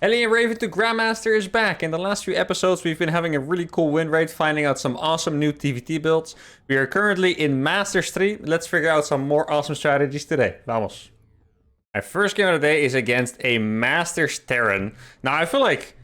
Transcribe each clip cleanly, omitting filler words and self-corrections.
Hellion Raven to Grandmaster is back. In the last few episodes, we've been having a really cool win rate, finding out some awesome new TVT builds. We are currently in Masters 3. Let's figure out some more awesome strategies today. Vamos. My first game of the day is against a Masters Terran. Now, I feel like,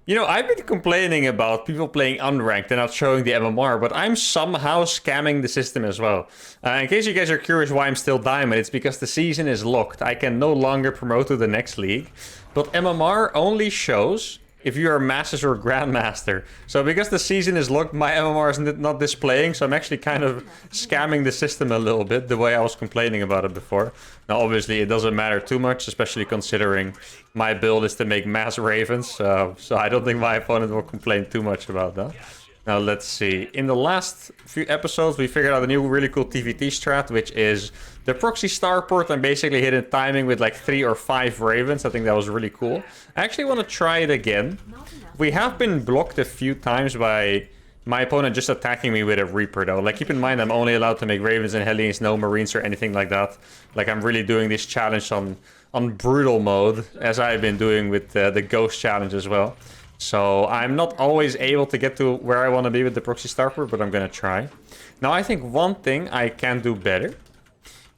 I've been complaining about people playing unranked and not showing the MMR, but I'm somehow scamming the system as well. In case you guys are curious why I'm still Diamond, it's because the season is locked. I can no longer promote to the next league. But MMR only shows if you are Masters or Grandmaster. So because the season is locked, my MMR is not displaying. So I'm actually kind of scamming the system a little bit, the way I was complaining about it before. Now, obviously, it doesn't matter too much, especially considering my build is to make mass Ravens. So I don't think my opponent will complain too much about that. Now, let's see. In the last few episodes, we figured out a new really cool TVT strat, which is the proxy starport and basically hidden timing with like 3 or 5 Ravens. I think that was really cool. I actually want to try it again. We have been blocked a few times by my opponent just attacking me with a Reaper, though. Like, keep in mind, I'm only allowed to make Ravens and Hellions, no Marines or anything like that. Like, I'm really doing this challenge on brutal mode, as I've been doing with the Ghost challenge as well. So I'm not always able to get to where I want to be with the proxy starport, but I'm going to try. Now, I think one thing I can do better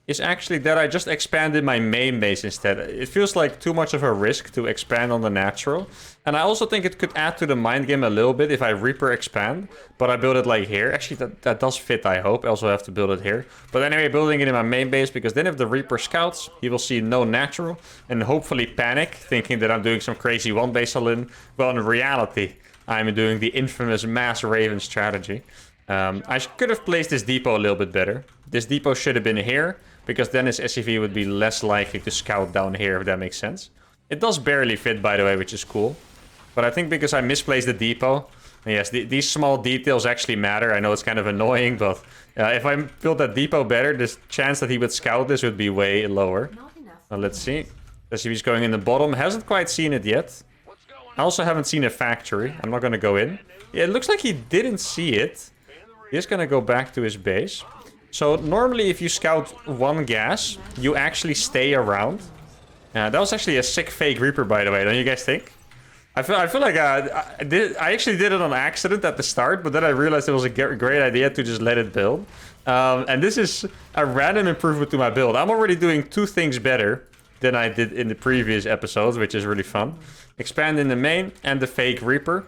is actually that I just expanded my main base instead. It feels like too much of a risk to expand on the natural. And I also think it could add to the mind game a little bit if I Reaper expand, but I build it like here. Actually, that does fit, I hope. I also have to build it here. But anyway, building it in my main base, because then if the Reaper scouts, he will see no natural and hopefully panic, thinking that I'm doing some crazy one base all-in. Well, in reality, I'm doing the infamous mass Raven strategy. I could have placed this depot a little bit better. This depot should have been here, because then his SCV would be less likely to scout down here, if that makes sense. It does barely fit, by the way, which is cool. But I think because I misplaced the depot, yes, these small details actually matter. I know it's kind of annoying, but if I built that depot better, the chance that he would scout this would be way lower. Now, let's see. SCV's going in the bottom. Hasn't quite seen it yet. I also haven't seen a factory. I'm not going to go in. Yeah, it looks like he didn't see it. He's going to go back to his base. So normally if you scout one gas, you actually stay around. That was actually a sick fake Reaper, by the way, don't you guys think? I feel like I actually did it on accident at the start, but then I realized it was a great idea to just let it build. And this is a random improvement to my build. I'm already doing 2 things better than I did in the previous episodes, which is really fun. Expand in the main and the fake Reaper.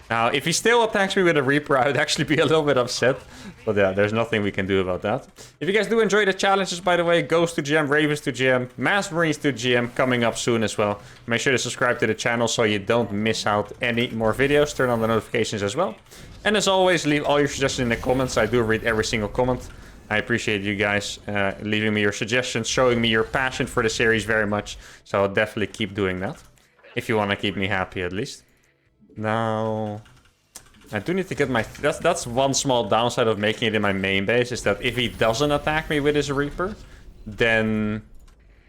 Now, if he still attacks me with a Reaper, I would actually be a little bit upset. But yeah, there's nothing we can do about that. If you guys do enjoy the challenges, by the way, Ghost to GM, Ravens to GM, Mass Marines to GM coming up soon as well. Make sure to subscribe to the channel so you don't miss out any more videos. Turn on the notifications as well. And as always, leave all your suggestions in the comments. I do read every single comment. I appreciate you guys leaving me your suggestions, showing me your passion for the series very much. So I'll definitely keep doing that. If you want to keep me happy, at least. Now, I do need to get my... That's one small downside of making it in my main base, is that if he doesn't attack me with his Reaper, then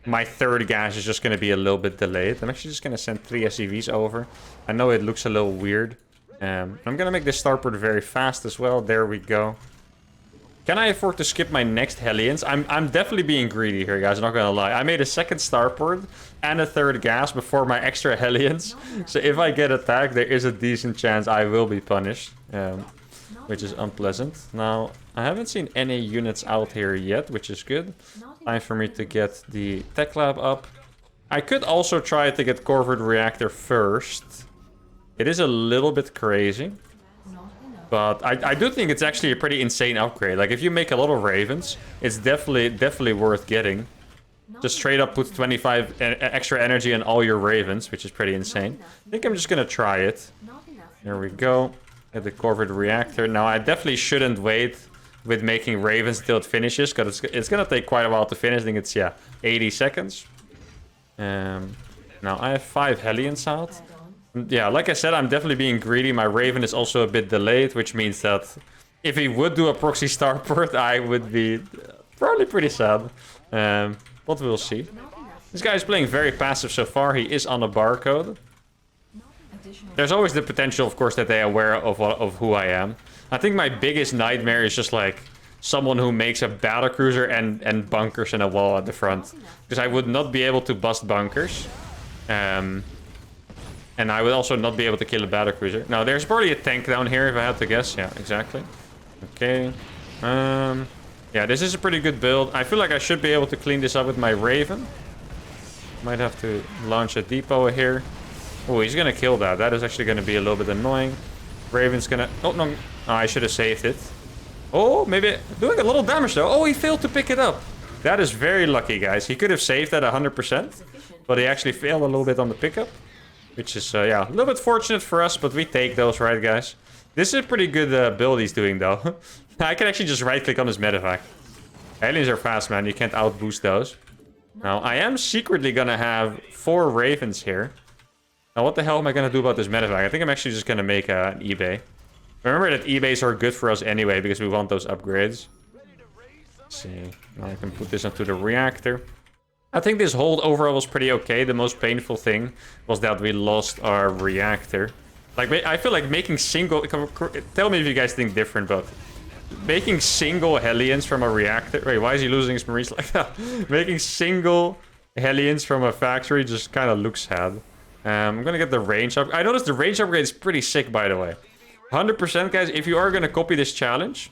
my 3rd gas is just going to be a little bit delayed. I'm actually just going to send 3 SCVs over. I know it looks a little weird. I'm going to make this starport very fast as well. There we go. Can I afford to skip my next Hellions? I'm definitely being greedy here, guys. I'm not gonna lie. I made a 2nd starport and a 3rd gas before my extra Hellions. So if I get attacked, there is a decent chance I will be punished. Which is unpleasant. Now, I haven't seen any units out here yet, which is good. Time for me to get the tech lab up. I could also try to get Corvard Reactor first. It is a little bit crazy. But I do think it's actually a pretty insane upgrade. Like, if you make a lot of Ravens, it's definitely worth getting. Just straight up put 25 extra energy on all your Ravens, which is pretty insane. I think I'm just gonna try it. There we go. Get the Corvard Reactor. Now, I definitely shouldn't wait with making Ravens until it finishes, because it's gonna take quite a while to finish. I think it's, 80 seconds. Now, I have 5 Hellions out. Yeah, like I said, I'm definitely being greedy. My Raven is also a bit delayed, which means that if he would do a proxy starport, I would be probably pretty sad. But we'll see. This guy is playing very passive so far. He is on a barcode. There's always the potential, of course, that they are aware of who I am. I think my biggest nightmare is just like someone who makes a battlecruiser and bunkers and a wall at the front. Because I would not be able to bust bunkers. And I would also not be able to kill a battlecruiser. Now, there's probably a tank down here if I had to guess. Yeah, exactly. Okay. Yeah, this is a pretty good build. I feel like I should be able to clean this up with my Raven. Might have to launch a depot here. Oh, he's gonna kill that. That is actually gonna be a little bit annoying. Raven's gonna... Oh, no. Oh, I should have saved it. Oh, maybe... Doing a little damage, though. Oh, he failed to pick it up. That is very lucky, guys. He could have saved that 100%. But he actually failed a little bit on the pickup. Which is, yeah, a little bit fortunate for us. But we take those, right, guys? This is a pretty good build he's doing, though. I can actually just right-click on his medevac. Aliens are fast, man. You can't outboost those. Now, I am secretly gonna have 4 Ravens here. Now, what the hell am I gonna do about this medevac? I think I'm actually just gonna make an eBay. Remember that eBays are good for us anyway, because we want those upgrades. Let's see. Now I can put this onto the reactor. I think this hold overall was pretty okay. The most painful thing was that we lost our reactor. Like, I feel like making single... Tell me if you guys think different, but... Making single Hellions from a reactor... Wait, why is he losing his Marines like that? Making single Hellions from a factory just kind of looks sad. I'm gonna get the range up. I noticed the range upgrade is pretty sick, by the way. 100%, guys, if you are gonna copy this challenge,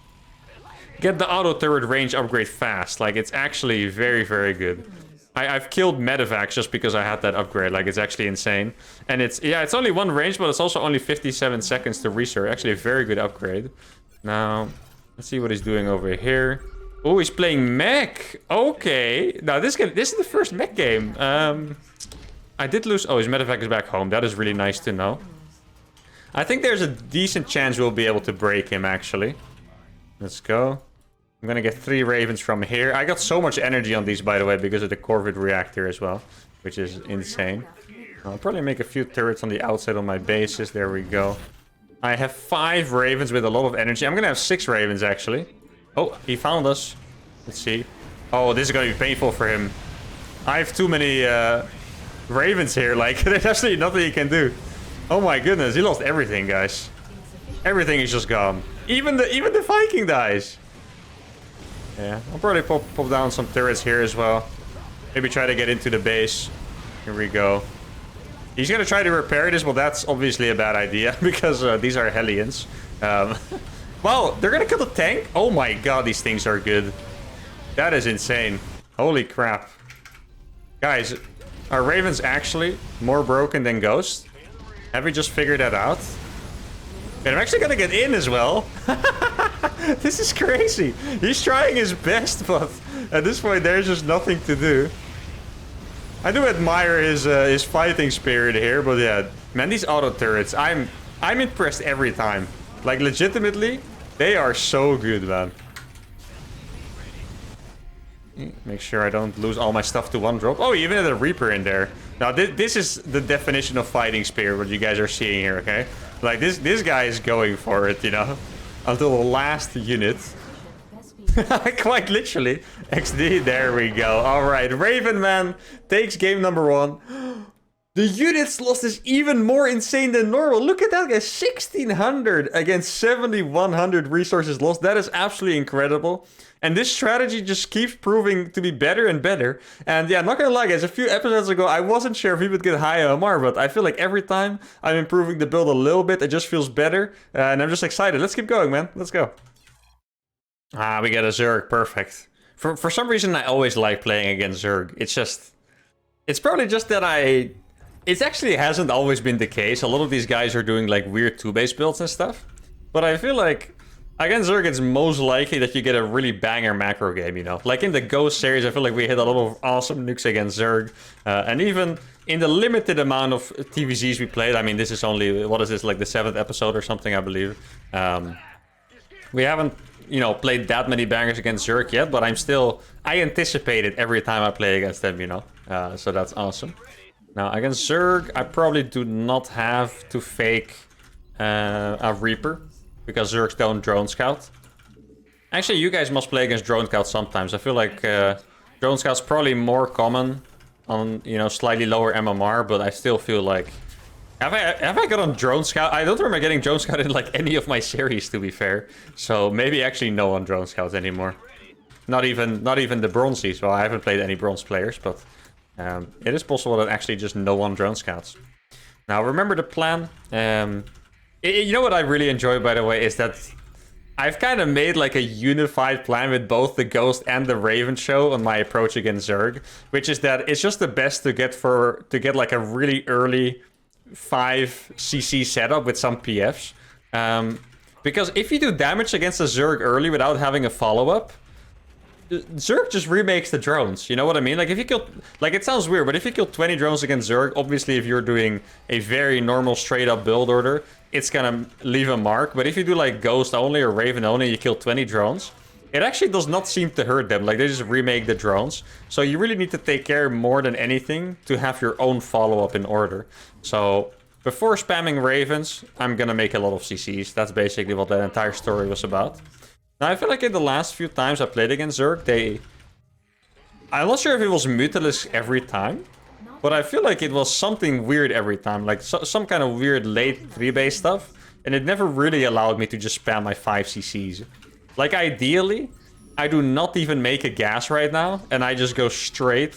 get the auto turret range upgrade fast. Like, it's actually very, very good. I've killed medevacs just because I had that upgrade. Like, it's actually insane. And it's... Yeah, it's only 1 range, but it's also only 57 seconds to research. Actually, a very good upgrade. Now... Let's see what he's doing over here. Oh, he's playing mech. Okay. Now, this is the first mech game. I did lose... Oh, his medevac is back home. That is really nice to know. I think there's a decent chance we'll be able to break him, actually. Let's go. I'm gonna get 3 Ravens from here. I got so much energy on these, by the way, because of the Corvid reactor as well. Which is insane. I'll probably make a few turrets on the outside of my bases. There we go. I have 5 Ravens with a lot of energy. I'm gonna have 6 Ravens, actually. Oh, he found us. Let's see. Oh, this is gonna be painful for him. I have too many Ravens here. Like, there's actually nothing he can do. Oh my goodness, he lost everything, guys. Everything is just gone. Even the Viking dies. Yeah, I'll probably pop down some turrets here as well. Maybe try to get into the base. Here we go. He's gonna try to repair this, but that's obviously a bad idea because these are Hellions. Well, they're gonna kill the tank. Oh my god, these things are good. That is insane. Holy crap. Guys, are Ravens actually more broken than Ghost? Have we just figured that out? And I'm actually gonna get in as well. This is crazy. He's trying his best, but at this point there's just nothing to do. I do admire his fighting spirit here, but yeah, man, these auto turrets, I'm impressed every time. Like, legitimately, they are so good, man. Make sure I don't lose all my stuff to 1 drop. Oh, even had a Reaper in there. Now, this is the definition of fighting spirit, what you guys are seeing here, okay? Like, this guy is going for it, you know? Until the last unit. Quite literally. XD, there we go. Alright, Raven Man takes game number 1. The units lost is even more insane than normal. Look at that, guys. 1,600 against 7,100 resources lost. That is absolutely incredible. And this strategy just keeps proving to be better and better. And yeah, not gonna lie, guys, a few episodes ago, I wasn't sure if we would get high OMR, but I feel like every time I'm improving the build a little bit, it just feels better. And I'm just excited. Let's keep going, man. Let's go. Ah, we get a Zerg. Perfect. For some reason, I always like playing against Zerg. It's probably just that it actually hasn't always been the case. A lot of these guys are doing like weird 2-base builds and stuff. But I feel like against Zerg, it's most likely that you get a really banger macro game, you know? Like in the Ghost series, I feel like we hit a lot of awesome nukes against Zerg. And even in the limited amount of TVZs we played, I mean, this is only, what is this, like the 7th episode or something, I believe. We haven't, you know, played that many bangers against Zerg yet, but I anticipate it every time I play against them, you know? So that's awesome. Now, against Zerg, I probably do not have to fake a Reaper, because Zergs don't drone scout. Actually, you guys must play against drone scout sometimes. I feel like drone scout's probably more common on, you know, slightly lower MMR, but I still feel like... Have I got on drone scout? I don't remember getting drone scout in like any of my series, to be fair. So maybe actually no on drone scout anymore. Not even the bronzies. Well, I haven't played any bronze players, but it is possible that actually just no one drone scouts. Now, remember the plan. You know what I really enjoy, by the way, is that I've kind of made like a unified plan with both the Ghost and the Raven show on my approach against Zerg, which is that it's just the best to get like a really early 5cc setup with some PFs. Because if you do damage against a Zerg early without having a follow-up, Zerg just remakes the drones, you know what I mean? Like, if you kill... Like, it sounds weird, but if you kill 20 drones against Zerg, obviously if you're doing a very normal straight-up build order, it's gonna leave a mark. But if you do, like, Ghost only or Raven only, you kill 20 drones, it actually does not seem to hurt them. Like, they just remake the drones. So you really need to take care more than anything to have your own follow-up in order. So, before spamming Ravens, I'm gonna make a lot of CCs. That's basically what that entire story was about. Now, I feel like in the last few times I played against Zerg, I'm not sure if it was Mutalist every time, but I feel like it was something weird every time, like some kind of weird late 3-base stuff, and it never really allowed me to just spam my 5CCs. Like, ideally, I do not even make a gas right now, and I just go straight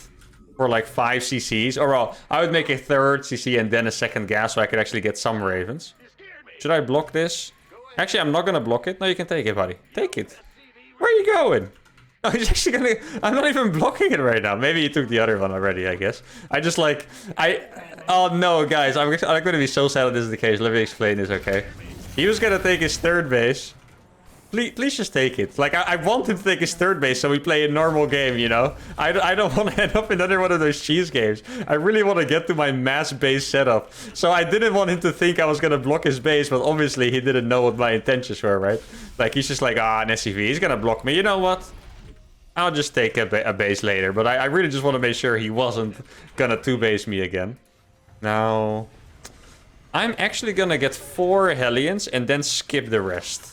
for like 5CCs, or well, I would make a third CC and then a second gas so I could actually get some Ravens. Should I block this? Actually, I'm not gonna block it. No, you can take it, buddy. Take it. Where are you going? Oh, he's actually gonna... I'm not even blocking it right now. Maybe he took the other one already, I guess. I just like... Oh, no, guys. I'm gonna be so sad if this is the case. Let me explain this, okay? He was gonna take his third base. Please just take it. Like, I want him to take his third base so we play a normal game, you know? I don't want to end up in another one of those cheese games. I really want to get to my mass base setup. So I didn't want him to think I was going to block his base, but obviously he didn't know what my intentions were, right? Like, he's just like, an SCV, he's going to block me. You know what? I'll just take a base later. But I really just want to make sure he wasn't going to 2-base me again. Now, I'm actually going to get 4 Hellions and then skip the rest.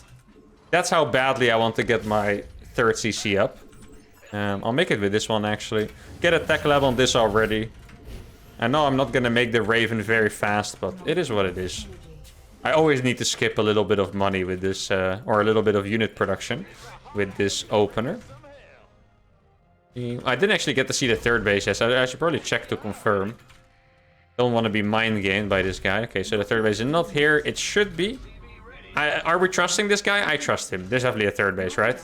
That's how badly I want to get my third CC up. I'll make it with this one, actually. Get a tech lab on this already. I know I'm not going to make the Raven very fast, but it is what it is. I always need to skip a little bit of money with this, or a little bit of unit production with this opener. I didn't actually get to see the third base yet, so I should probably check to confirm. Don't want to be mind gamed by this guy. Okay, so the third base is not here. It should be. Are we trusting this guy? I trust him. There's definitely a third base, right?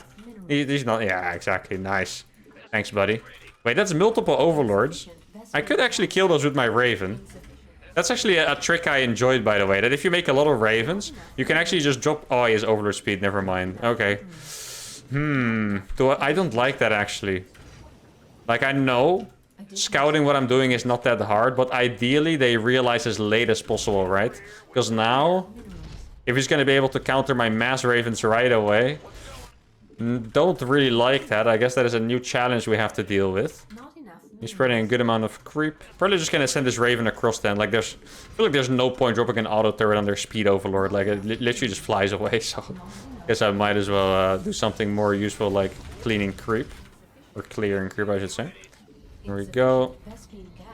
He's not... Yeah, exactly. Nice. Thanks, buddy. Wait, that's multiple overlords. I could actually kill those with my Raven. That's actually a trick I enjoyed, by the way. That if you make a lot of Ravens, you can actually just drop... Oh, he has overlord speed. Never mind. Okay. I don't like that, actually. Like, I know scouting what I'm doing is not that hard, but ideally they realize as late as possible, right? Because now... If he's going to be able to counter my mass Ravens right away. Don't really like that. I guess that is a new challenge we have to deal with. He's spreading a good amount of creep. Probably just going to send this Raven across then. Like, I feel like there's no point dropping an auto turret on their speed overlord. Like, it literally just flies away. So, I guess I might as well do something more useful, like cleaning creep. Or clearing creep, I should say. There we go.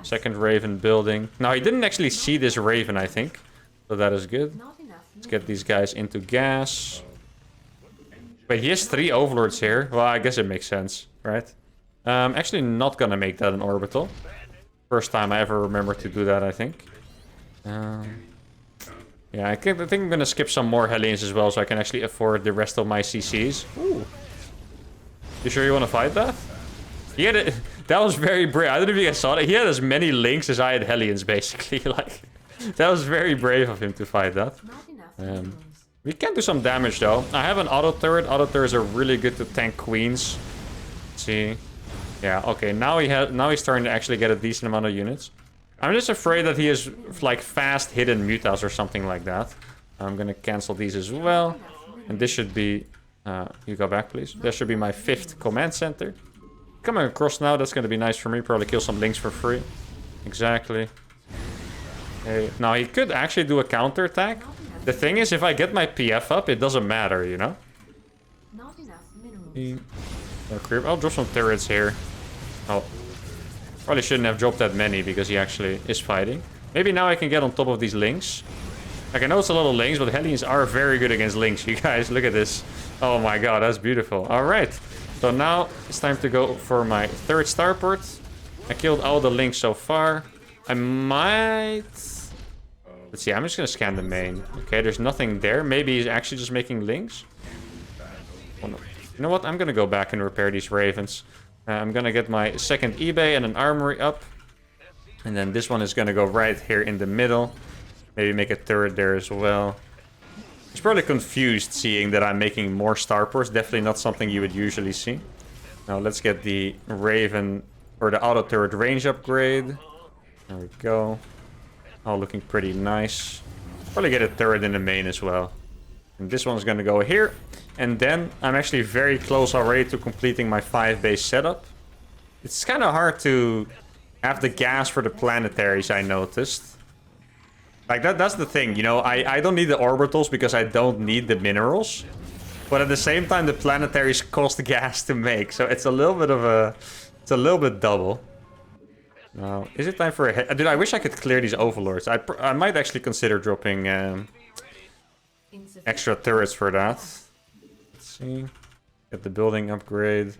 Second Raven building. Now, he didn't actually see this Raven, I think. So that is good. Let's get these guys into gas. Wait, he has 3 overlords here. Well, I guess it makes sense, right? Actually not gonna make that an orbital. First time I ever remember to do that, I think. Yeah, I think I'm gonna skip some more Hellions as well, so I can actually afford the rest of my CCs. Ooh. You sure you want to fight that? He had it. That was very brave. I don't know if you guys saw that. He had as many links as I had Hellions, basically. Like, that was very brave of him to fight that. We can do some damage though. I have an auto turret. Auto turrets are really good to tank queens. Let's see. Yeah, okay. Now he's starting to actually get a decent amount of units. I'm just afraid that he is like fast hidden mutas or something like that. I'm gonna cancel these as well. And this should be you go back please. That should be my 5th command center. Coming across now, that's gonna be nice for me. Probably kill some links for free. Exactly. Okay. Now he could actually do a counter attack. The thing is, if I get my PF up, it doesn't matter, you know? I'll drop some turrets here. Oh. Probably shouldn't have dropped that many, because he actually is fighting. Maybe now I can get on top of these links. Like, I know it's a lot of links, but Hellions are very good against links. You guys, look at this. Oh my god, that's beautiful. Alright. So now, it's time to go for my 3rd starport. I killed all the links so far. I might... Let's see, I'm just gonna scan the main. Okay, there's nothing there. Maybe he's actually just making links. Oh, no. You know what? I'm gonna go back and repair these ravens. I'm gonna get my second eBay and an armory up. And then this one is gonna go right here in the middle. Maybe make a turret there as well. He's probably confused seeing that I'm making more starports. Definitely not something you would usually see. Now let's get the Raven or the auto turret range upgrade. There we go. All looking pretty nice. Probably get a turret in the main as well. And this one's gonna go here. And then I'm actually very close already to completing my 5-base setup. It's kind of hard to have the gas for the planetaries, I noticed. Like, that's the thing, you know, I don't need the orbitals because I don't need the minerals. But at the same time, the planetaries cost gas to make. So it's a little bit of a... It's a little bit double. Now, is it time for a... Dude, I wish I could clear these overlords. I might actually consider dropping extra turrets for that. Let's see. Get the building upgrade.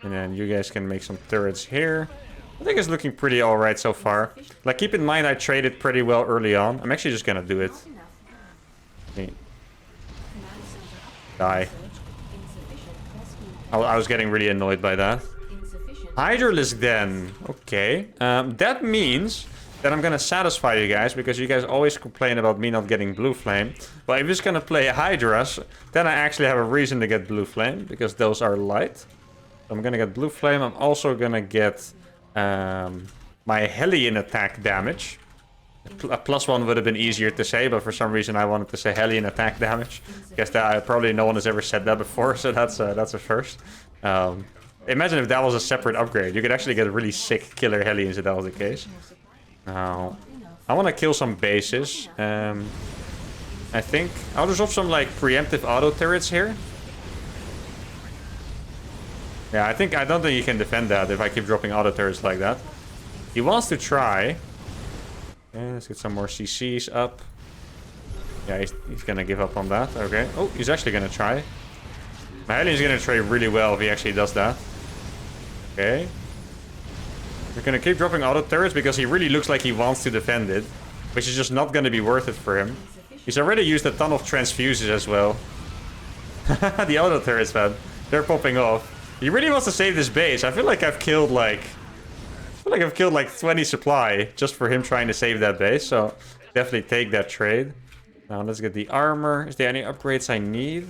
And then you guys can make some turrets here. I think it's looking pretty alright so far. Like, keep in mind I traded pretty well early on. I'm actually just gonna do it. Okay. Die. I was getting really annoyed by that. Hydralisk then. Okay. That means that I'm gonna satisfy you guys, because you guys always complain about me not getting blue flame. But if I'm just gonna play Hydras, then I actually have a reason to get blue flame, because those are light. So I'm gonna get blue flame. I'm also gonna get my Hellion attack damage. A +1 would have been easier to say, but for some reason I wanted to say Hellion attack damage. Guess that probably no one has ever said that before, so that's a first. Imagine if that was a separate upgrade. You could actually get really sick killer Hellions if that was the case. Now, I want to kill some bases. I think I'll just drop some like preemptive auto turrets here. Yeah, I don't think you can defend that if I keep dropping auto turrets like that. He wants to try. Yeah, let's get some more CCs up. Yeah, he's gonna give up on that. Okay. Oh, he's actually gonna try. My Hellion's gonna trade really well if he actually does that. Okay. We're gonna keep dropping auto turrets because he really looks like he wants to defend it, which is just not gonna be worth it for him. He's already used a ton of transfuses as well. The auto turrets, man. They're popping off. He really wants to save this base. I feel like I've killed like 20 supply just for him trying to save that base. So definitely take that trade. Now let's get the armor. Is there any upgrades I need?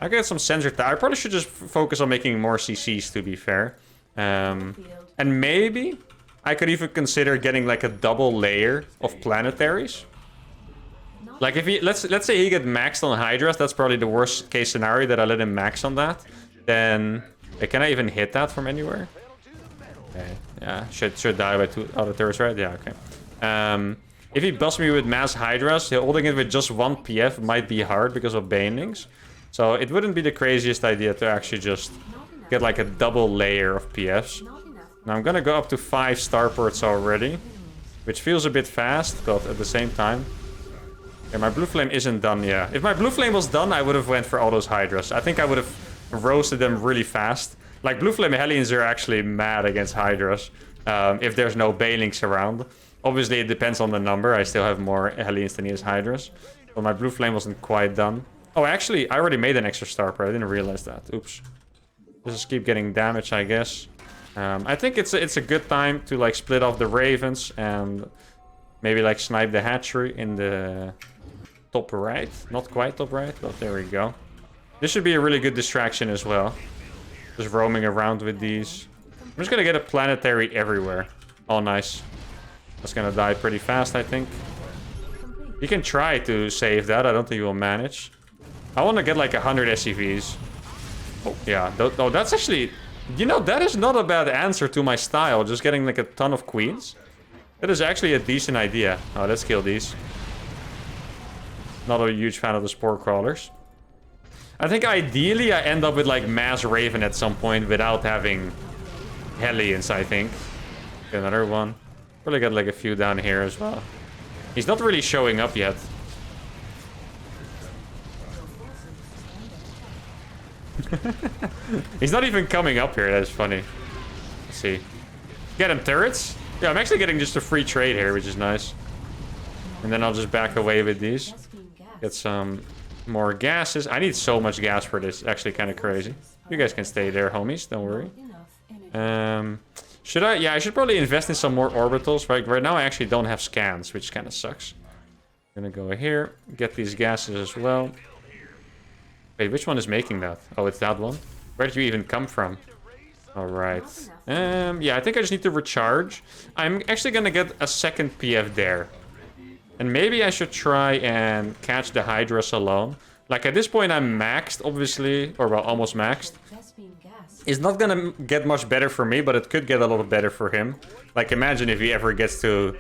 I got some sensor. I probably should just focus on making more CCs, to be fair. And maybe I could even consider getting like a double layer of planetaries. Like if he let's say he get maxed on Hydras, that's probably the worst case scenario that I let him max on that. Then can I even hit that from anywhere? Okay. Yeah, should die by 2 auto turrets, right? Yeah, okay. If he busts me with mass Hydras, holding it with just 1 PF might be hard because of banelings. So it wouldn't be the craziest idea to actually just get like a double layer of PFs. Now I'm gonna go up to 5 starports already, which feels a bit fast, but at the same time. Yeah, my blue flame isn't done yet. If my blue flame was done, I would have went for all those Hydras. I think I would have roasted them really fast. Like, blue flame Hellions are actually mad against Hydras if there's no banelings around. Obviously, it depends on the number. I still have more Hellions than he has Hydras. But my blue flame wasn't quite done. Oh, actually, I already made an extra starport. I didn't realize that. Oops. Just keep getting damage, I guess. I think it's a good time to, like, split off the Ravens and maybe, like, snipe the hatchery in the top right. Not quite top right, but there we go. This should be a really good distraction as well. Just roaming around with these. I'm just gonna get a planetary everywhere. Oh, nice. That's gonna die pretty fast, I think. You can try to save that. I don't think you will manage. I want to get like 100 SCVs. Oh, yeah. Oh, that's actually... You know, that is not a bad answer to my style. Just getting like a ton of queens. That is actually a decent idea. Oh, let's kill these. Not a huge fan of the spore crawlers. I think ideally I end up with like mass Raven at some point without having Hellions, I think. Okay, another one. Probably got like a few down here as well. He's not really showing up yet. He's not even coming up here. That is funny. Let's see. Get him turrets? Yeah, I'm actually getting just a free trade here, which is nice. And then I'll just back away with these. Get some more gases. I need so much gas for this. Actually kind of crazy. You guys can stay there, homies. Don't worry. Should I? Yeah, I should probably invest in some more orbitals. Right now I actually don't have scans, which kind of sucks. I'm gonna go here. Get these gases as well. Wait, which one is making that? Oh, it's that one. Where did you even come from? Alright. Yeah, I think I just need to recharge. I'm actually gonna get a second PF there. And maybe I should try and catch the Hydras alone. Like, at this point I'm maxed, obviously. Or, well, almost maxed. It's not gonna get much better for me, but it could get a little better for him. Like, imagine if he ever gets to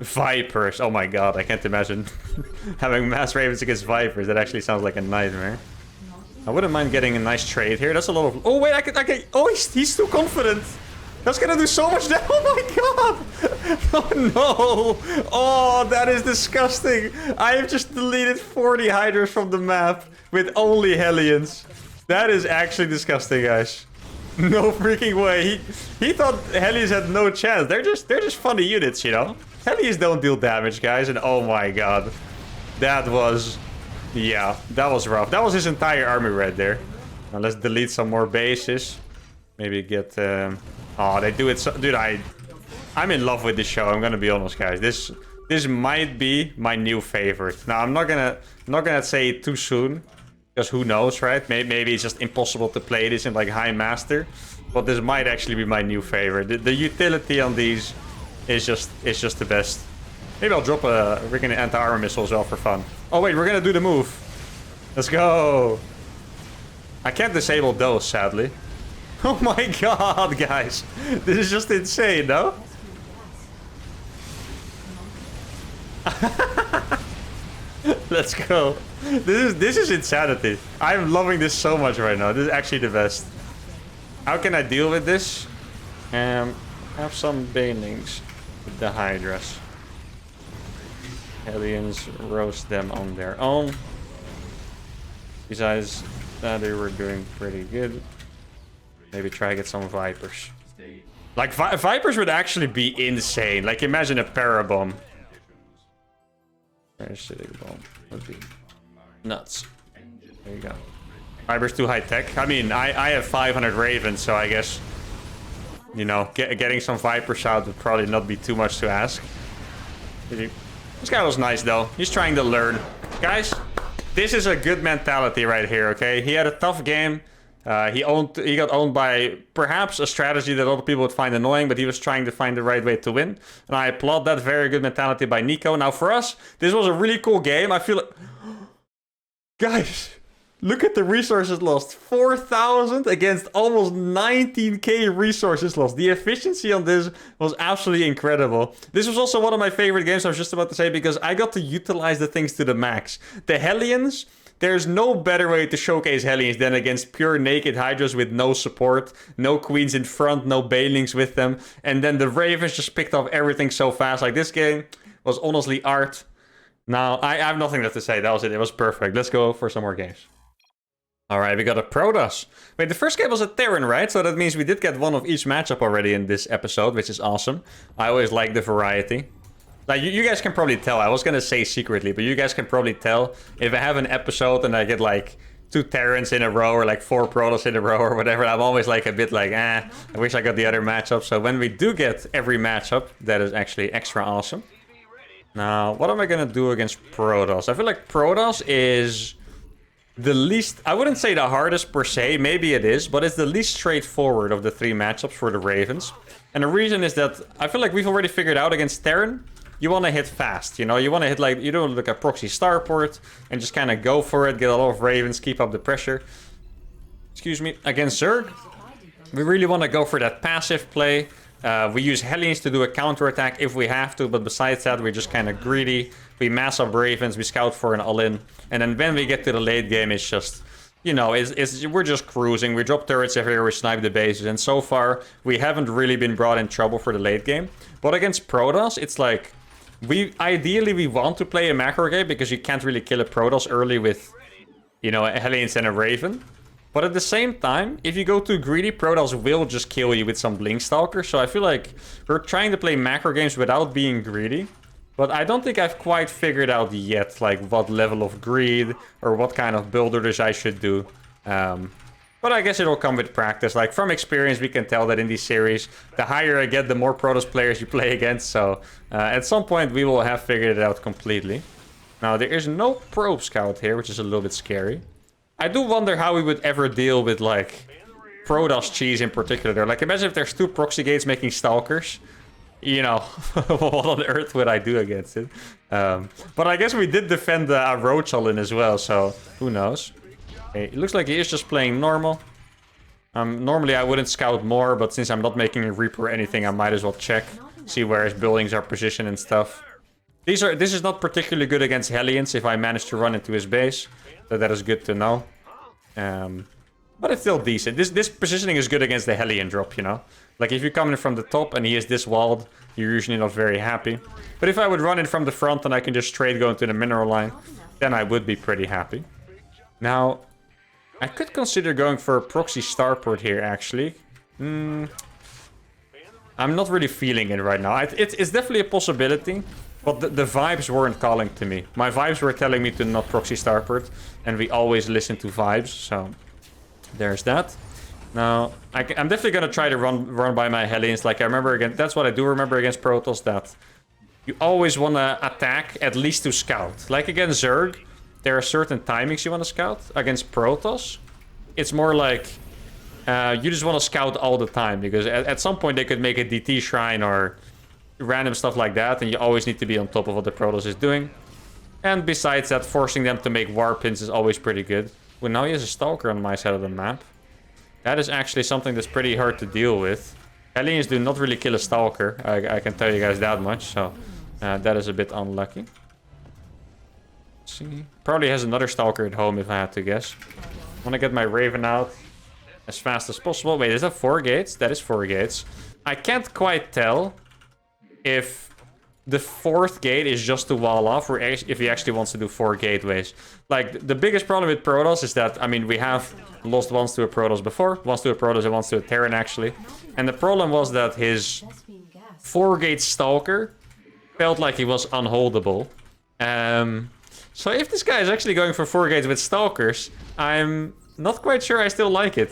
Vipers. Oh my god, I can't imagine having Mass Ravens against Vipers. That actually sounds like a nightmare. I wouldn't mind getting a nice trade here. That's a lot of... Oh, wait, I can... Oh, he's too confident. That's gonna do so much damage. Oh my god. Oh no. Oh, that is disgusting. I have just deleted 40 Hydras from the map with only Hellions. That is actually disgusting, guys. No freaking way. He thought Hellions had no chance. They're just funny units, you know? Hellions don't deal damage, guys. And oh my god. That was... Yeah, that was rough. That was his entire army right there. Now let's delete some more bases. Maybe get... Oh, they do it so... Dude, I'm in love with this show. I'm gonna be honest, guys. This might be my new favorite. Now, I'm not gonna say it too soon. Because who knows, right? Maybe it's just impossible to play this in like high master. But this might actually be my new favorite. The utility on these is just the best. Maybe I'll drop a freaking anti-armor missile as well for fun. Oh wait, we're gonna do the move. Let's go. I can't disable those, sadly. Oh my god, guys. This is just insane, no? Let's go. This is insanity. I'm loving this so much right now. This is actually the best. How can I deal with this? Have some banelings with the Hydras. Hellions, roast them on their own. Besides that, they were doing pretty good. Maybe try to get some Vipers. Like, Vipers would actually be insane. Like, imagine a Parabomb. Parasitic bomb would be nuts. There you go. Vipers too high tech. I mean, I have 500 Ravens, so I guess, you know, getting some Vipers out would probably not be too much to ask. This guy was nice, though. He's trying to learn. Guys, this is a good mentality right here, okay? He had a tough game. He got owned by perhaps a strategy that other people would find annoying, but he was trying to find the right way to win. And I applaud that very good mentality by Nico. Now, for us, this was a really cool game. I feel like... Guys, look at the resources lost. 4,000 against almost 19k resources lost. The efficiency on this was absolutely incredible. This was also one of my favorite games, I was just about to say, because I got to utilize the things to the max. The Hellions... There's no better way to showcase Hellions than against pure naked Hydras with no support, no queens in front, no banelings with them. And then the Ravens just picked off everything so fast. Like, this game was honestly art. Now, I have nothing left to say. That was it. It was perfect. Let's go for some more games. Alright, we got a Protoss. Wait, the first game was a Terran, right? So that means we did get one of each matchup already in this episode, which is awesome. I always like the variety. Like, you guys can probably tell. I was gonna say secretly, but you guys can probably tell if I have an episode and I get like 2 Terrans in a row or like 4 Protoss in a row or whatever. I'm always like a bit like, I wish I got the other matchup. So when we do get every matchup, that is actually extra awesome. Now, what am I gonna do against Protoss? I feel like Protoss is the least... I wouldn't say the hardest per se. Maybe it is, but it's the least straightforward of the 3 matchups for the Ravens. And the reason is that I feel like we've already figured out against Terran... You want to hit fast, you know? You want to hit like... You don't look at proxy starport and just kind of go for it. Get a lot of Ravens, keep up the pressure. Excuse me. Against Zerg, we really want to go for that passive play. We use Hellions to do a counterattack if we have to. But besides that, we're just kind of greedy. We mass up Ravens, we scout for an all-in. And then when we get to the late game, it's just... You know, we're just cruising. We drop turrets everywhere, we snipe the bases. And so far, we haven't really been brought in trouble for the late game. But against Protoss, it's like... Ideally, we want to play a macro game because you can't really kill a Protoss early with, you know, a Hellions and a Raven. But at the same time, if you go too greedy, Protoss will just kill you with some Blinkstalker. So I feel like we're trying to play macro games without being greedy. But I don't think I've quite figured out yet, like, what level of greed or what kind of build orders I should do. But I guess it'll come with practice. Like, from experience, we can tell that in these series, the higher I get, the more Protoss players you play against. So, at some point, we will have figured it out completely. Now, there is no probe scout here, which is a little bit scary. I do wonder how we would ever deal with, like, Protoss cheese in particular. Like, imagine if there's 2 proxy gates making stalkers. You know, what on earth would I do against it? But I guess we did defend the Roachalin as well, so who knows? Okay, it looks like he is just playing normal. Normally I wouldn't scout more, but since I'm not making a Reaper or anything, I might as well check. See where his buildings are positioned and stuff. This is not particularly good against Hellions if I manage to run into his base. So that is good to know. But it's still decent. This positioning is good against the Hellion drop, you know? Like, if you come in from the top and he is this walled, you're usually not very happy. But if I would run in from the front and I can just straight go into the mineral line, then I would be pretty happy. Now, I could consider going for a proxy starport here, actually. I'm not really feeling it right now. It's definitely a possibility, but the vibes weren't calling to me. My vibes were telling me to not proxy starport, and we always listen to vibes, so there's that. Now, I'm definitely going to try to run by my Hellions. Like, I remember again, that's what I do remember against Protoss, that you always want to attack at least to scout. Like against Zerg, there are certain timings you want to scout. Against Protoss, it's more like you just want to scout all the time, because at some point they could make a DT shrine or random stuff like that, and you always need to be on top of what the Protoss is doing. And besides that, forcing them to make war pins is always pretty good. Well, now he has a Stalker on my side of the map. That is actually something that's pretty hard to deal with. Hellions do not really kill a Stalker. I can tell you guys that much. So that is a bit unlucky. Let's see. Probably has another Stalker at home if I had to guess. I want to get my Raven out as fast as possible. Wait, is that 4 gates? That is 4 gates. I can't quite tell if the 4th gate is just to wall off, or if he actually wants to do 4 gateways. Like, the biggest problem with Protoss is that, I mean, we have lost once to a Protoss before. Once to a Protoss and once to a Terran, actually. And the problem was that his 4-gate Stalker felt like he was unholdable. So if this guy is actually going for 4 gates with Stalkers, I'm not quite sure I still like it.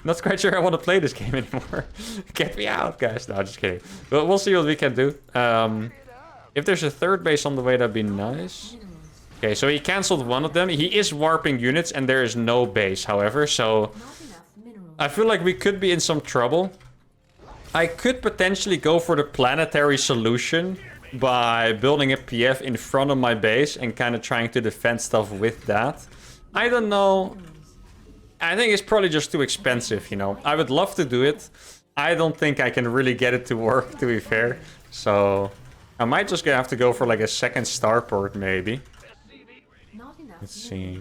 Not quite sure I want to play this game anymore. Get me out, guys. No, just kidding. But we'll see what we can do. If there's a 3rd base on the way, that'd be nice. Okay, so he cancelled one of them. He is warping units, and there is no base, however. So I feel like we could be in some trouble. I could potentially go for the planetary solution by building a PF in front of my base and kind of trying to defend stuff with that. I don't know. I think it's probably just too expensive, you know. I would love to do it. I don't think I can really get it to work, to be fair. So I might just have to go for like a 2nd starport, maybe. Let's see.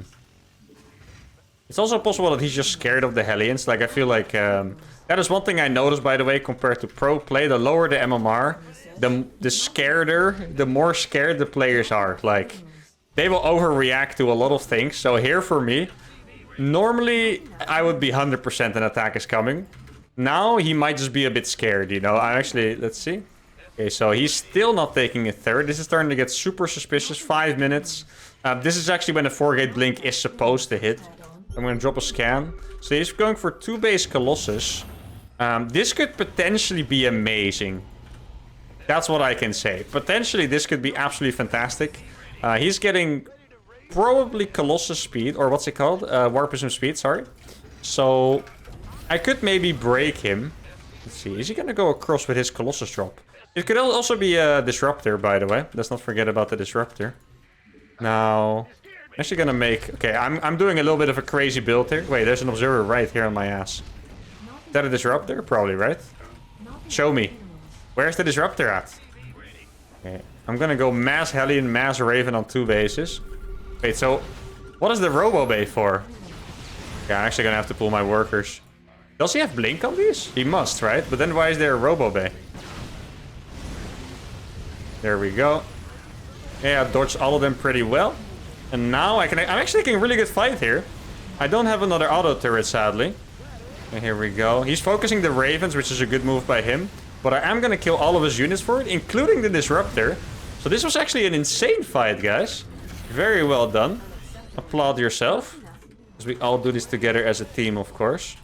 It's also possible that he's just scared of the Hellions. Like, I feel like that is one thing I noticed, by the way, compared to pro play. The lower the MMR, the more scared the players are. Like, they will overreact to a lot of things. So here for me, normally I would be 100% an attack is coming. Now he might just be a bit scared, you know. I actually, let's see. Okay, so he's still not taking a 3rd. This is starting to get super suspicious. 5 minutes. This is actually when the 4-gate blink is supposed to hit. I'm going to drop a scan. So he's going for 2 base Colossus. This could potentially be amazing. That's what I can say. Potentially this could be absolutely fantastic. He's getting probably Colossus speed, or what's it called? Warpism speed, sorry. So I could maybe break him. Let's see, is he going to go across with his Colossus drop? It could also be a Disruptor, by the way. Let's not forget about the Disruptor. Now, I'm actually going to make... Okay, I'm doing a little bit of a crazy build here. Wait, there's an Observer right here on my ass. Is that a Disruptor? Probably, right? Show me. Where's the Disruptor at? Okay, I'm going to go mass Hellion, mass Raven on 2 bases. Wait, so what is the Robo Bay for? Yeah, I'm actually going to have to pull my workers. Does he have Blink on these? He must, right? But then why is there a Robo Bay? There we go. Yeah, I dodged all of them pretty well. And now I'm actually making a really good fight here. I don't have another auto turret, sadly. And here we go. He's focusing the Ravens, which is a good move by him. But I am going to kill all of his units for it, including the Disruptor. So this was actually an insane fight, guys. Very well done. Applaud yourself. Because we all do this together as a team, of course.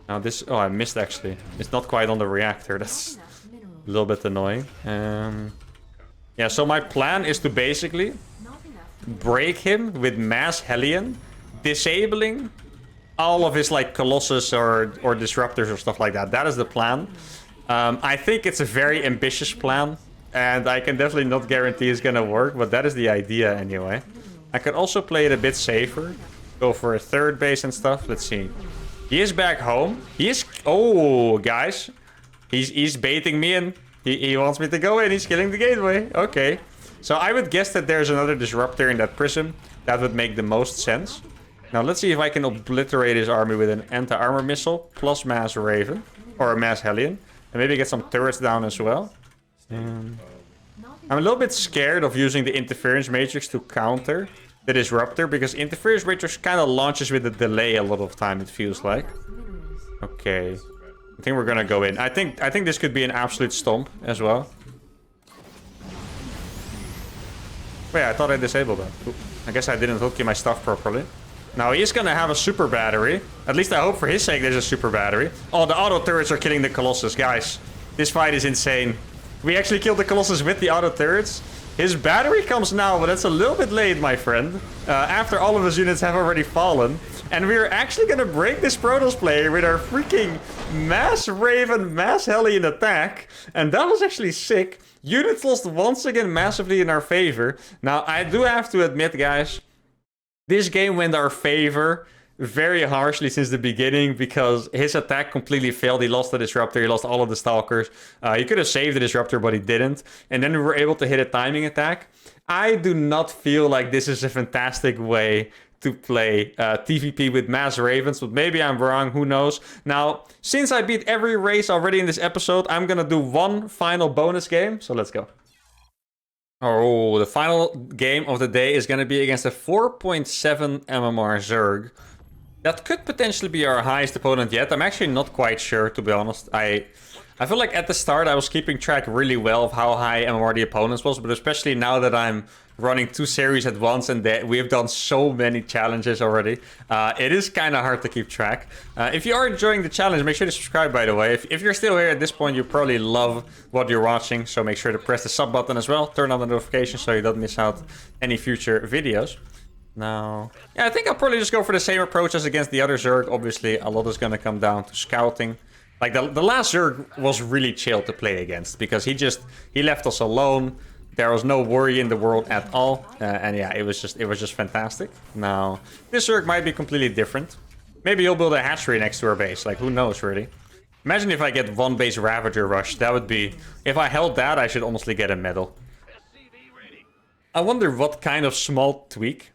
Now this... Oh, I missed actually. It's not quite on the reactor. That's a little bit annoying. Yeah, so my plan is to basically break him with mass Hellion, disabling all of his like Colossus or Disruptors or stuff like that. That is the plan. I think it's a very ambitious plan, and I can definitely not guarantee it's gonna work, but that is the idea anyway. I could also play it a bit safer, go for a third base and stuff. Let's see. He is back home. He is... Oh, guys. He's baiting me in. He wants me to go in. He's killing the gateway. Okay. So I would guess that there's another Disruptor in that prism. That would make the most sense. Now let's see if I can obliterate his army with an anti-armor missile plus mass Raven. Or a mass Hellion. And maybe get some turrets down as well. I'm a little bit scared of using the Interference Matrix to counter the Disruptor. Because Interference Matrix kind of launches with a delay a lot of time, it feels like. Okay. I think we're gonna go in. I think this could be an absolute stomp as well. Wait, I thought I disabled that. Ooh, I guess I didn't hook in my stuff properly. Now he is gonna have a super battery. At least I hope for his sake there's a super battery. Oh, the auto turrets are killing the Colossus, guys. This fight is insane. We actually killed the Colossus with the auto turrets. His battery comes now, but it's a little bit late, my friend. After all of his units have already fallen. And we're actually gonna break this Protoss player with our freaking mass Raven, mass Hellion attack. And that was actually sick. Units lost once again massively in our favor. Now, I do have to admit, guys, this game went our favor very harshly since the beginning because his attack completely failed. He lost the Disruptor, he lost all of the Stalkers. He could have saved the Disruptor, but he didn't. And then we were able to hit a timing attack. I do not feel like this is a fantastic way to play TVP with mass Ravens, but maybe I'm wrong, who knows. Now, since I beat every race already in this episode, I'm gonna do one final bonus game, so let's go. Oh, the final game of the day is gonna be against a 4.7 MMR Zerg. That could potentially be our highest opponent yet. I'm actually not quite sure, to be honest. I feel like at the start I was keeping track really well of how high MMR the opponents was, but especially now that I'm running 2 series at once and that we have done so many challenges already, it is kind of hard to keep track. If you are enjoying the challenge, make sure to subscribe, by the way. If you're still here at this point, you probably love what you're watching, so make sure to press the sub button as well. Turn on the notifications so you don't miss out any future videos. Now, yeah, I think I'll probably just go for the same approach as against the other Zerg. Obviously, a lot is going to come down to scouting. Like, the last Zerg was really chill to play against because he left us alone. There was no worry in the world at all. And yeah, it was just fantastic. Now, this Zerg might be completely different. Maybe he'll build a hatchery next to our base. Like, who knows, really? Imagine if I get 1 base Ravager Rush. That would be... If I held that, I should honestly get a medal. I wonder what kind of small tweak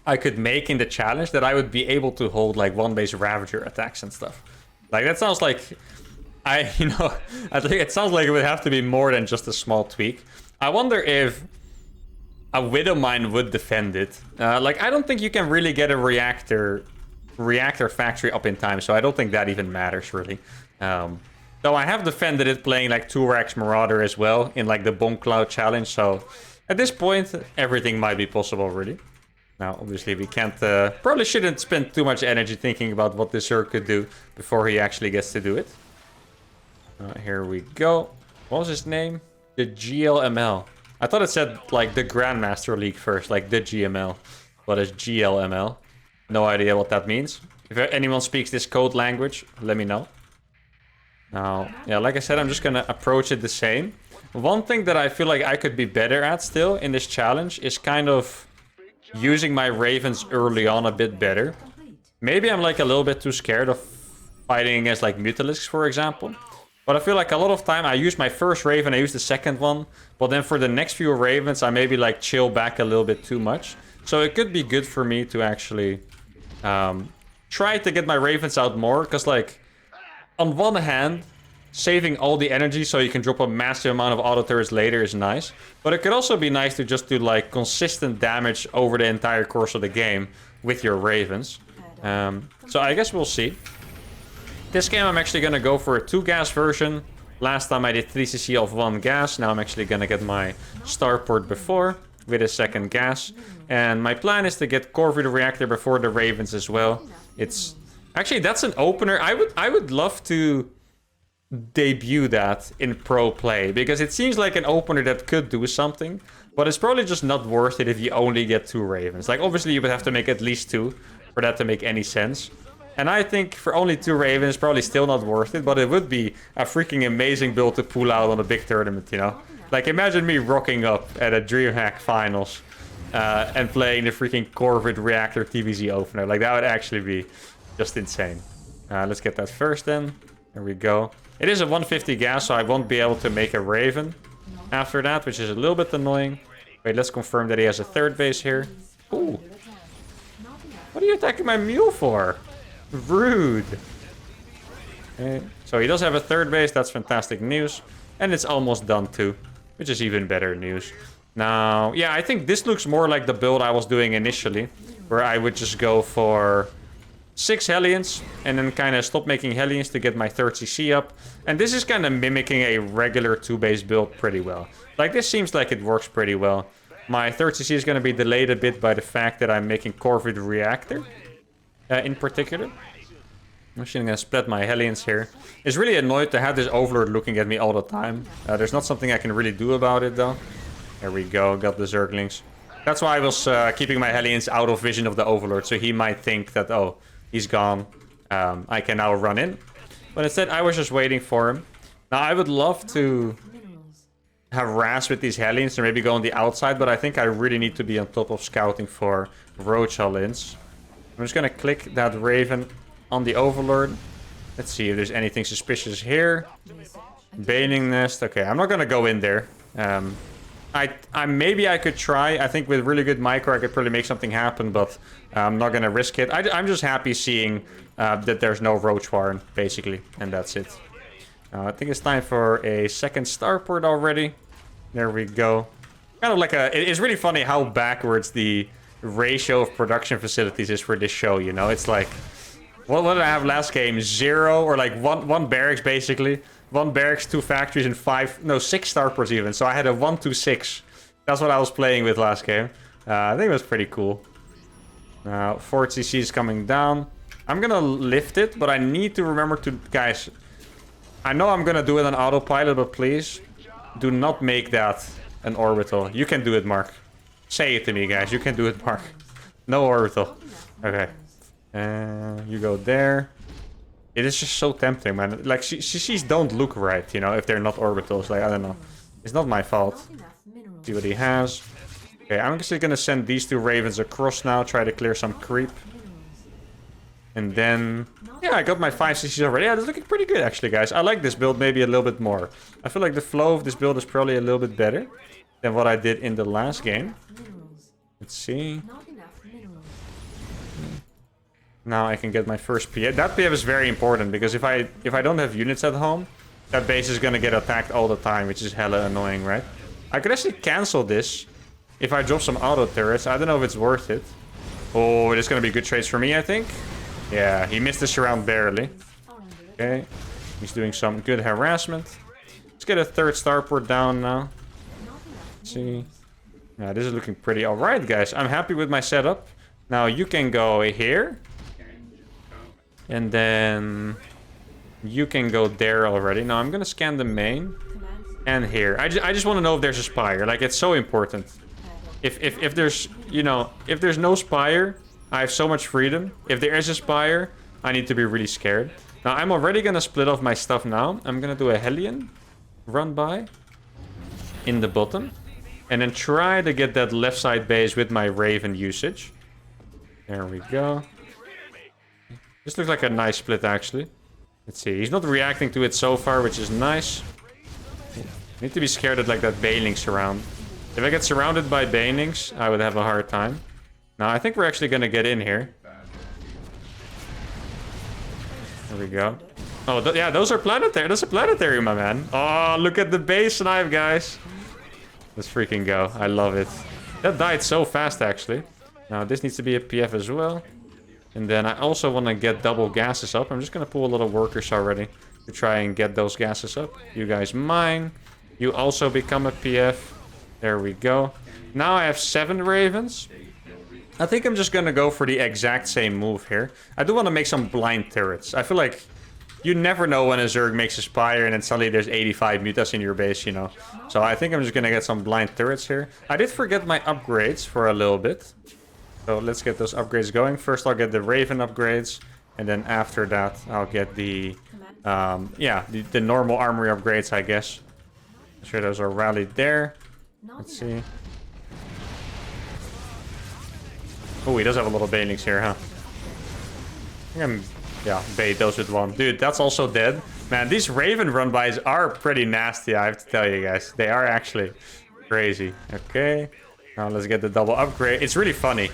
I could make in the challenge that I would be able to hold, like, 1 base Ravager attacks and stuff. Like, that sounds like... I think it sounds like it would have to be more than just a small tweak. I wonder if a Widow Mine would defend it. Like, I don't think you can really get a reactor factory up in time, so I don't think that even matters, really. Though I have defended it playing, like, 2-Rax Marauder as well in, like, the Bomb Cloud challenge, so at this point, everything might be possible, really. Now, obviously, we can't... probably shouldn't spend too much energy thinking about what this Zerg could do before he actually gets to do it. Here we go. What was his name? The GLML. I thought it said, like, the Grandmaster League first, like, the GML. But it's GLML. No idea what that means. If anyone speaks this code language, let me know. Now, yeah, like I said, I'm just gonna approach it the same. One thing that I feel like I could be better at still in this challenge is kind of using my Ravens early on a bit better. Maybe I'm, like, a little bit too scared of fighting against, like, Mutalisks, for example. But I feel like a lot of time I use my first Raven, I use the second one. But then for the next few Ravens, I maybe like chill back a little bit too much. So it could be good for me to actually try to get my Ravens out more. Because like, on one hand, saving all the energy so you can drop a massive amount of auto turrets later is nice. But it could also be nice to just do like consistent damage over the entire course of the game with your Ravens. So I guess we'll see. This game I'm actually going to go for a 2-gas version, Last time I did 3cc of 1 gas. Now I'm actually gonna get my starport before with a second gas. And my plan is to get Corvid Reactor before the Ravens as well. It's actually, that's an opener. I would love to debut that in pro play, because it seems like an opener that could do something, but it's probably just not worth it if you only get 2 Ravens. Like, obviously you would have to make at least 2 for that to make any sense. And I think for only 2 Ravens, probably still not worth it, but it would be a freaking amazing build to pull out on a big tournament, you know? Like, imagine me rocking up at a DreamHack Finals and playing the freaking Corvid Reactor TVZ opener. Like, that would actually be just insane. Let's get that first then. There we go. It is a 150 gas, so I won't be able to make a Raven after that, which is a little bit annoying. Wait, let's confirm that he has a 3rd base here. Ooh. What are you attacking my mule for? Rude. Okay. So he does have a 3rd base. That's fantastic news. And it's almost done too, which is even better news. Now, yeah, I think this looks more like the build I was doing initially, where I would just go for 6 Hellions and then kind of stop making Hellions to get my 3rd CC up. And this is kind of mimicking a regular 2-base build pretty well. Like, this seems like it works pretty well. My 3rd CC is going to be delayed a bit by the fact that I'm making Corvid Reactor in particular. I'm actually going to split my Hellions here. It's really annoyed to have this Overlord looking at me all the time. There's not something I can really do about it though. There we go, got the Zerglings. That's why I was keeping my Hellions out of vision of the Overlord, so he might think that, oh, he's gone. I can now run in. But instead, I was just waiting for him. Now, I would love to harass with these Hellions and maybe go on the outside, but I think I really need to be on top of scouting for Roach Hellions. I'm just going to click that Raven on the Overlord. Let's see if there's anything suspicious here. Baning Nest. Okay, I'm not going to go in there. Maybe I could try. I think with really good micro, I could probably make something happen, but I'm not going to risk it. I'm just happy seeing that there's no Roach Warren, basically, and that's it. I think it's time for a second starport already. There we go. Kind of like it's really funny how backwards the ratio of production facilities is for this show, you know? It's like, what did I have last game? 0 or like one barracks, basically. 1 barracks, 2 factories, and 6 starports even. So I had a 1-2-6. That's what I was playing with last game. I think it was pretty cool. Now, 4 CC is coming down. I'm gonna lift it, but I need to remember to... Guys, I know I'm gonna do it on autopilot, but please do not make that an orbital. You can do it, Mark. Say it to me, guys. You can do it, Mark. No orbital. Okay. You go there. It is just so tempting, man. Like, CCs don't look right, you know, if they're not orbitals. Like, I don't know. It's not my fault. See what he has. Okay, I'm actually gonna send these 2 Ravens across now. Try to clear some creep. And then... Yeah, I got my 5 CCs already. Yeah, that's looking pretty good, actually, guys. I like this build maybe a little bit more. I feel like the flow of this build is probably a little bit better than what I did in the last game. Let's see. Now I can get my first PF. That PF is very important, because if I don't have units at home, that base is gonna get attacked all the time, which is hella annoying, right? I could actually cancel this if I drop some auto turrets. I don't know if it's worth it. Oh, it is gonna be good trades for me, I think. Yeah, he missed this round barely. Okay, he's doing some good harassment. Let's get a 3rd starport down now. Let's see. Yeah, this is looking pretty alright, guys. I'm happy with my setup. Now you can go here. And then you can go there already. Now I'm gonna scan the main and here. I just want to know if there's a spire. Like, it's so important. If there's, you know, if there's no spire, I have so much freedom. If there is a spire, I need to be really scared. Now I'm already gonna split off my stuff now. I'm gonna do a Hellion run by in the bottom, and then try to get that left side base with my Raven usage. There we go. This looks like a nice split, actually. Let's see. He's not reacting to it so far, which is nice. Need to be scared of, like, that Banelings around. If I get surrounded by Banelings, I would have a hard time. Now, I think we're actually going to get in here. There we go. Oh, yeah, those are planetary. That's a planetary, my man. Oh, look at the base snipe, guys. Let's freaking go. I love it. That died so fast, actually. Now, this needs to be a PF as well. And then I also want to get double gases up. I'm just going to pull a lot of workers already. to try and get those gases up. You guys mine. You also become a PF. There we go. Now I have 7 ravens. I think I'm just gonna go for the exact same move here. I do want to make some blind turrets. I feel like you never know when a Zerg makes a Spire and then suddenly there's 85 mutas in your base, you know. So I think I'm just gonna get some blind turrets here. I did forget my upgrades for a little bit. So let's get those upgrades going. First I'll get the Raven upgrades. And then after that I'll get the, the normal armory upgrades, I guess. I'm sure those are rallied there. Let's see. Oh, he does have a little banelings here, huh? I think bait those with one. Dude, that's also dead. Man, these Raven run-bys are pretty nasty, I have to tell you guys. They are actually crazy. Okay. Now let's get the double upgrade. It's really funny.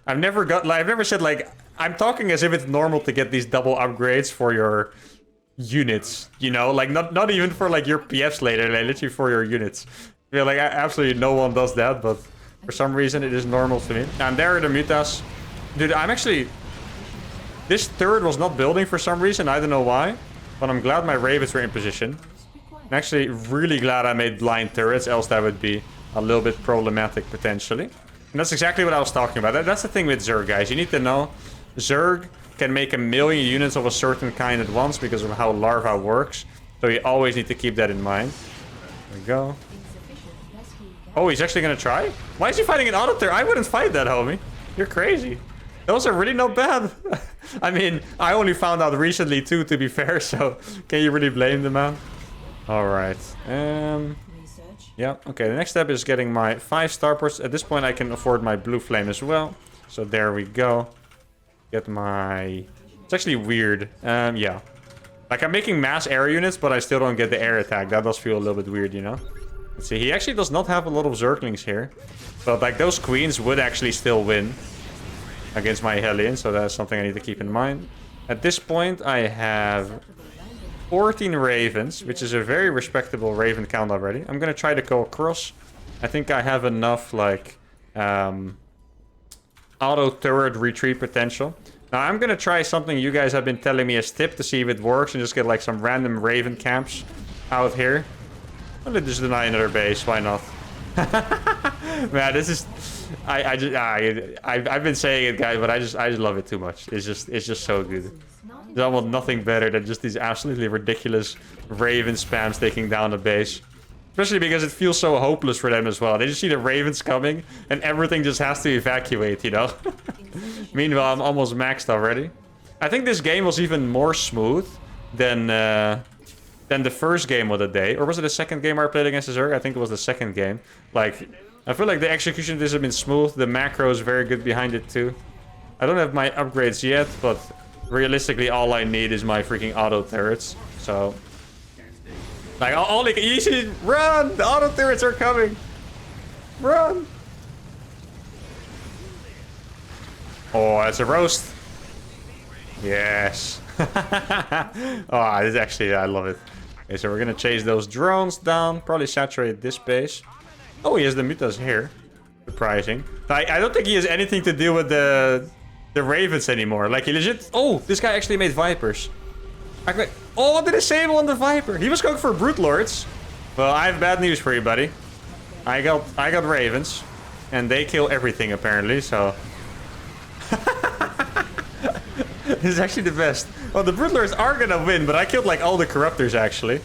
I've never said, like... I'm talking as if it's normal to get these double upgrades for your units, you know? Like, not even for, like, your PFs later, like, literally for your units. I feel like absolutely no one does that, but for some reason it is normal to me. And there are the mutas. Dude, I'm actually... This turret was not building for some reason, I don't know why. But I'm glad my ravens were in position. I'm actually really glad I made blind turrets, else that would be a little bit problematic potentially. And that's exactly what I was talking about. That's the thing with Zerg, guys. You need to know... Zerg can make 1 million units of a certain kind at once because of how larva works. So you always need to keep that in mind. There we go. Oh, he's actually gonna try? Why is he fighting an auto turret? I wouldn't fight that, homie. You're crazy. Those are really not bad. I mean, I only found out recently too, to be fair. So can you really blame the man? Alright. Yeah, okay. The next step is getting my 5 starports. At this point, I can afford my blue flame as well. So there we go. Get my... It's actually weird. Yeah. Like, I'm making mass air units, but I still don't get the air attack. That does feel a little bit weird, you know? Let's see. He actually does not have a lot of Zerglings here. But, like, those queens would actually still win against my Hellion. So that's something I need to keep in mind. At this point, I have 14 ravens, which is a very respectable raven count already. I'm going to try to go across. I think I have enough, like... auto turret retreat potential. Now I'm gonna try something you guys have been telling me as tip to see if it works and just get like some random raven camps out here. I'm gonna just deny another base, why not? Man, this is... I've been saying it, guys, but I just love it too much. It's just so good. There's almost nothing better than just these absolutely ridiculous raven spams taking down the base. Especially because it feels so hopeless for them as well. They just see the ravens coming and everything just has to evacuate, you know? Meanwhile, I'm almost maxed already. I think this game was even more smooth than the first game of the day. Or was it the second game I played against the Zerg? I think it was the second game. Like, I feel like the execution of this has been smooth. The macro is very good behind it too. I don't have my upgrades yet, but realistically all I need is my freaking auto turrets. So... Like, all they can... You should run! The auto turrets are coming! Run! Oh, that's a roast. Yes. Oh, this is actually... I love it. Okay, so we're gonna chase those drones down. Probably saturate this base. Oh, he has the mutas here. Surprising. Like, I don't think he has anything to do with the ravens anymore. Like, he legit... Oh, this guy actually made vipers. Oh, the disable on the Viper. He was going for Brute Lords. Well, I have bad news for you, buddy. I got Ravens. And they kill everything, apparently, so... This is actually the best. Well, the Brute Lords are gonna win, but I killed, like, all the Corruptors, actually.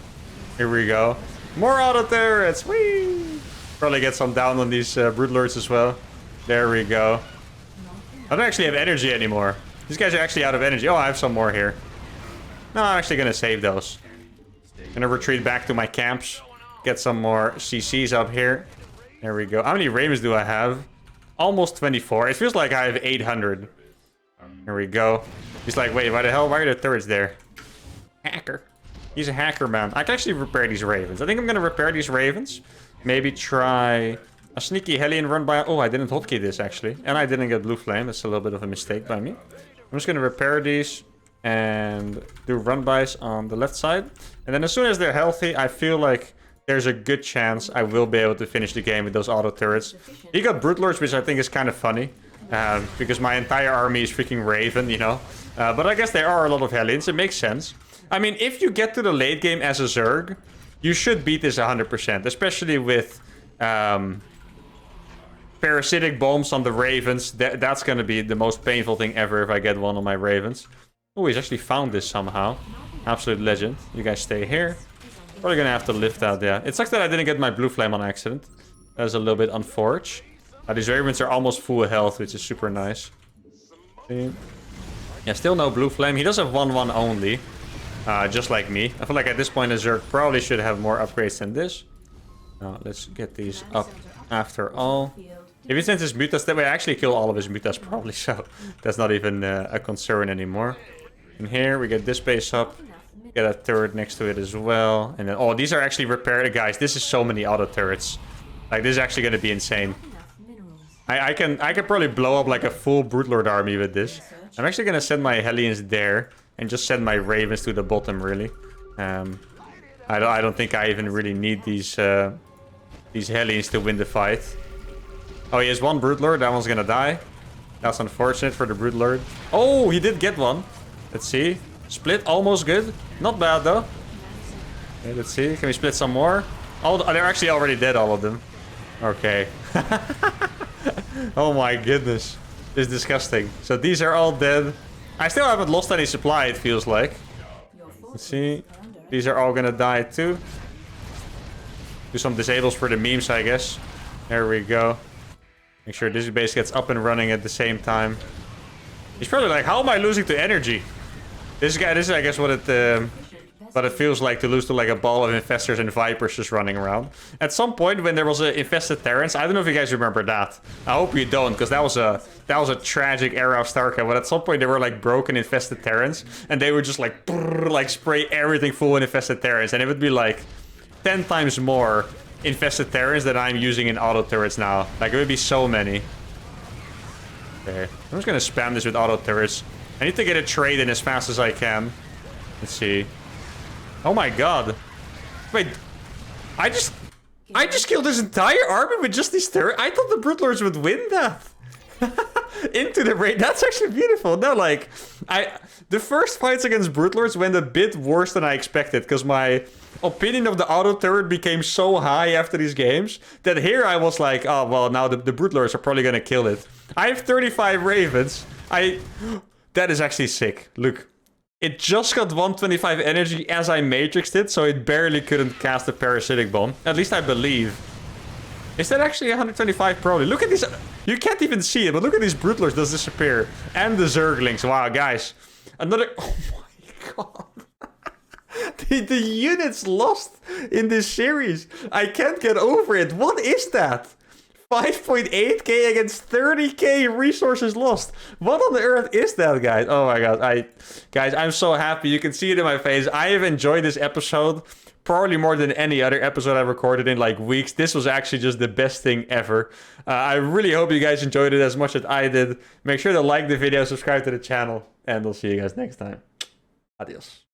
Here we go. More auto turrets. Whee! Probably get some down on these Brute Lords as well. There we go. I don't actually have energy anymore. These guys are actually out of energy. Oh, I have some more here. No, I'm actually gonna save those. Gonna retreat back to my camps. Get some more CCs up here. There we go. How many Ravens do I have? Almost 24. It feels like I have 800. Here we go. He's like, wait, why the hell? Why are the turrets there? Hacker. He's a hacker, man. I can actually repair these Ravens. I think I'm gonna repair these Ravens. Maybe try a sneaky Hellion run by... Oh, I didn't hotkey this, actually. And I didn't get Blue Flame. That's a little bit of a mistake by me. I'm just gonna repair these. And do run-bys on the left side. And then as soon as they're healthy, I feel like there's a good chance I will be able to finish the game with those auto turrets. He got Brute Lords, which I think is kind of funny. Because my entire army is freaking Raven, you know. But I guess there are a lot of Hellions. It makes sense. I mean, if you get to the late game as a Zerg, you should beat this 100%, especially with parasitic bombs on the Ravens. That's going to be the most painful thing ever if I get one on my Ravens. Oh, he's actually found this somehow. Absolute legend. You guys stay here. Probably going to have to lift that, yeah. It sucks that I didn't get my blue flame on accident. That is a little bit unfortunate. These Ravens are almost full health, which is super nice. See? Yeah, still no blue flame. He does have 1-1 only. Just like me. I feel like at this point, a Zerg probably should have more upgrades than this. Let's get these up after all. If he sends his mutas, that way I actually kill all of his mutas probably, so that's not even a concern anymore. And here we get this base up. Get a turret next to it as well. And then, oh, these are actually repaired, guys. This is so many auto turrets. Like, this is actually going to be insane. I can probably blow up like a full Broodlord army with this. I'm actually going to send my Hellions there. And just send my Ravens to the bottom, really. I don't think I even really need these Hellions to win the fight. Oh, he has one Broodlord. That one's gonna die. That's unfortunate for the Broodlord. Oh, he did get one. Let's see. Split, almost good. Not bad, though. Okay, let's see. Can we split some more? Oh, they're actually already dead, all of them. Okay. Oh my goodness. This is disgusting. So these are all dead. I still haven't lost any supply, it feels like. Let's see. These are all gonna die too. Do some disables for the memes, I guess. There we go. Make sure this base gets up and running at the same time. He's probably like, how am I losing to energy? This is I guess what it feels like to lose to like a ball of infestors and vipers just running around. At some point when there was an infested Terrans, I don't know if you guys remember that. I hope you don't, because that was a tragic era of StarCraft. But at some point they were like broken infested Terrans, and they would just like brrr, like spray everything full of infested Terrans, and it would be like 10 times more infested Terrans than I'm using in auto turrets now. Like it would be so many. Okay, I'm just gonna spam this with auto turrets. I need to get a trade in as fast as I can. Let's see. Oh my god. Wait. I just killed this entire army with just these turrets. I thought the Broodlords would win that. Into the raid. That's actually beautiful. No, like, the first fights against Broodlords went a bit worse than I expected, because my opinion of the auto turret became so high after these games that here I was like, oh, well, now the Broodlords are probably gonna kill it. I have 35 Ravens. That is actually sick. Look. It just got 125 energy as I matrixed it, so it barely couldn't cast a parasitic bomb. At least I believe. Is that actually 125 probably? Look at this. You can't even see it, but look at these Broodlords just disappear. And the Zerglings. Wow, guys. Another... Oh my god. the units lost in this series. I can't get over it. What is that? 5.8k against 30k resources lost. What on earth is that, guys? Oh my god. Guys, I'm so happy. You can see it in my face. I have enjoyed this episode probably more than any other episode I've recorded in like weeks. This was actually just the best thing ever. I really hope you guys enjoyed it as much as I did. Make sure to like the video, subscribe to the channel, and we'll see you guys next time. Adios.